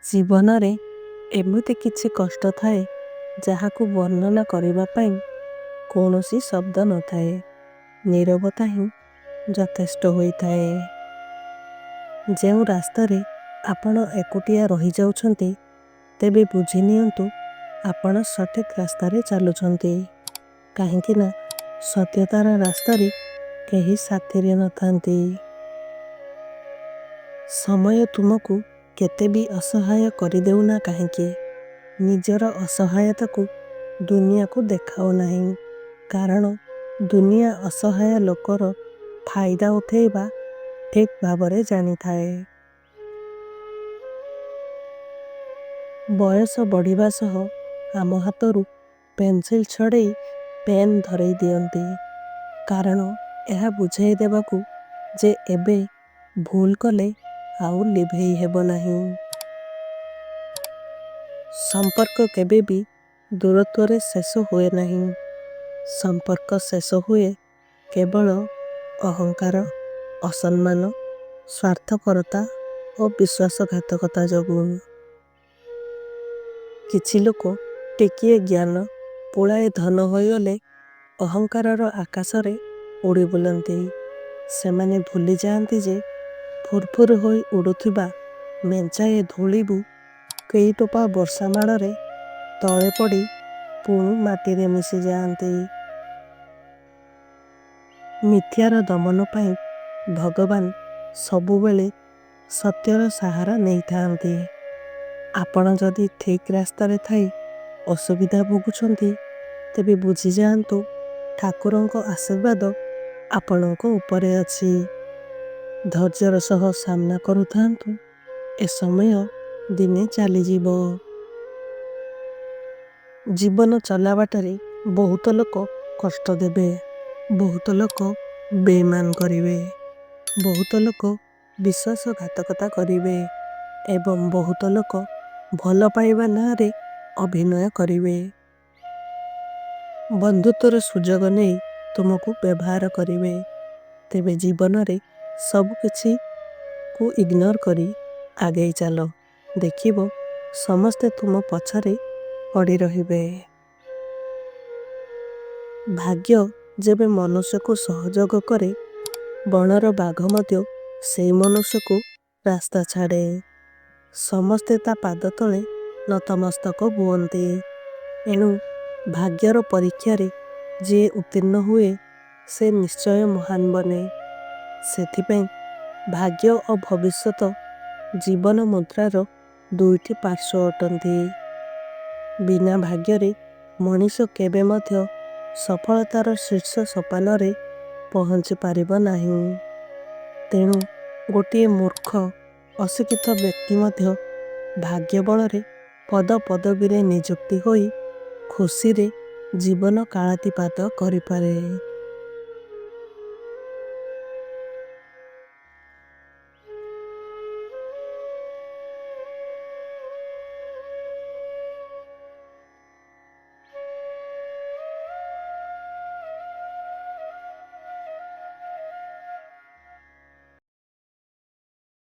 ଜୀବନରେ ଏମିତି କିଛି କଷ୍ଟ ଥାଏ ଯାହାକୁ ବର୍ଣ୍ଣନା କରିବା ପାଇଁ କୌଣସି ଶବ୍ଦ ନଥାଏ। ନୀରବତା ହିଁ ଯଥେଷ୍ଟ ହୋଇଥାଏ। ଯେଉଁ ରାସ୍ତାରେ ଆପଣ ଏକୁଟିଆ ରହିଯାଉଛନ୍ତି ତେବେ ବୁଝି ନିଅନ୍ତୁ ଆପଣ ସଠିକ୍ ରାସ୍ତାରେ ଚାଲୁଛନ୍ତି। କାହିଁକି ନା ସତ୍ୟତାର ରାସ୍ତାରେ କେହି ସାଥିରେ ନଥାନ୍ତି। ସମୟ ତୁମକୁ କେତେ ବି ଅସହାୟ କରିଦେଉନା କାହିଁକି, ନିଜର ଅସହାୟତାକୁ ଦୁନିଆକୁ ଦେଖାଅ ନାହିଁ। କାରଣ ଦୁନିଆ ଅସହାୟ ଲୋକର ଫାଇଦା ଉଠାଇବା ଠିକ୍ ଭାବରେ ଜାଣିଥାଏ। ବୟସ ବଢ଼ିବା ସହ ଆମ ହାତରୁ ପେନ୍ସିଲ୍ ଛଡ଼େଇ ପେନ୍ ଧରେଇ ଦିଅନ୍ତି। କାରଣ ଏହା ବୁଝାଇ ଦେବାକୁ ଯେ ଏବେ ଭୁଲ କଲେ ଆଉ ଲିଭେଇ ହେବ ନାହିଁ। ସମ୍ପର୍କ କେବେ ବି ଦୂରତ୍ୱରେ ଶେଷ ହୁଏ ନାହିଁ। ସମ୍ପର୍କ ଶେଷ ହୁଏ କେବଳ ଅହଙ୍କାର, ଅସମ୍ମାନ, ସ୍ୱାର୍ଥପରତା ଓ ବିଶ୍ୱାସଘାତକତା ଯୋଗୁଁ। କିଛି ଲୋକ ଟିକିଏ ଜ୍ଞାନ, ପୁଳାଏ ଧନ ହୋଇଗଲେ ଅହଙ୍କାରର ଆକାଶରେ ଉଡ଼ି ବୁଲନ୍ତି। ସେମାନେ ଭୁଲି ଯାଆନ୍ତି ଯେ ଫୁରଫୁର ହୋଇ ଉଡ଼ୁଥିବା ମେଞ୍ଚାଏ ଧୂଳିବୁ କେଇ ଟୋପା ବର୍ଷା ମାଡ଼ରେ ତଳେ ପଡ଼ି ପୁଣି ମାଟିରେ ମିଶିଯାଆନ୍ତି। ମିଥ୍ୟାର ଦମନ ପାଇଁ ଭଗବାନ ସବୁବେଳେ ସତ୍ୟର ସାହାରା ନେଇଥାନ୍ତି। ଆପଣ ଯଦି ଠିକ୍ ରାସ୍ତାରେ ଥାଇ ଅସୁବିଧା ଭୋଗୁଛନ୍ତି ତେବେ ବୁଝିଯାଆନ୍ତୁ ଠାକୁରଙ୍କ ଆଶୀର୍ବାଦ ଆପଣଙ୍କ ଉପରେ ଅଛି। ଧୈର୍ଯ୍ୟର ସହ ସାମ୍ନା କରୁଥାନ୍ତୁ, ଏ ସମୟ ଦିନେ ଚାଲିଯିବ। ଜୀବନ ଚଲାବାଟରେ ବହୁତ ଲୋକ କଷ୍ଟ ଦେବେ, ବହୁତ ଲୋକ ବେଇମାନ କରିବେ, ବହୁତ ଲୋକ ବିଶ୍ୱାସଘାତକତା କରିବେ ଏବଂ ବହୁତ ଲୋକ ଭଲ ପାଇବା ନାଁରେ ଅଭିନୟ କରିବେ। ବନ୍ଧୁତ୍ୱର ସୁଯୋଗ ନେଇ ତୁମକୁ ବ୍ୟବହାର କରିବେ। ତେବେ ଜୀବନରେ ସବୁକିଛିକୁ ଇଗ୍ନୋର କରି ଆଗେଇ ଚାଲ, ଦେଖିବ ସମସ୍ତେ ତୁମ ପଛରେ ପଡ଼ି ରହିବେ। ଭାଗ୍ୟ ଯେବେ ମନୁଷ୍ୟକୁ ସହଯୋଗ କରେ, ବଣର ବାଘ ମଧ୍ୟ ସେଇ ମନୁଷ୍ୟକୁ ରାସ୍ତା ଛାଡ଼େ। ସମସ୍ତେ ତା ପାଦ ତଳେ ନତମସ୍ତକ ହୁଅନ୍ତି। ଏଣୁ ଭାଗ୍ୟର ପରୀକ୍ଷାରେ ଯିଏ ଉତ୍ତୀର୍ଣ୍ଣ ହୁଏ ସେ ନିଶ୍ଚୟ ମହାନ ବନେ। ସେଥିପାଇଁ ଭାଗ୍ୟ ଓ ଭବିଷ୍ୟତ ଜୀବନ ମୁଦ୍ରାର ଦୁଇଟି ପାର୍ଶ୍ୱ ଅଟନ୍ତି। ବିନା ଭାଗ୍ୟରେ ମଣିଷ କେବେ ମଧ୍ୟ ସଫଳତାର ଶୀର୍ଷ ସୋପାନରେ ପହଞ୍ଚି ପାରିବ ନାହିଁ। ତେଣୁ ଗୋଟିଏ ମୂର୍ଖ, ଅଶିକ୍ଷିତ ବ୍ୟକ୍ତି ମଧ୍ୟ ଭାଗ୍ୟ ବଳରେ ପଦପଦବୀରେ ନିଯୁକ୍ତି ହୋଇ ଖୁସିରେ ଜୀବନ କାଳାତିପାତ କରିପାରେ।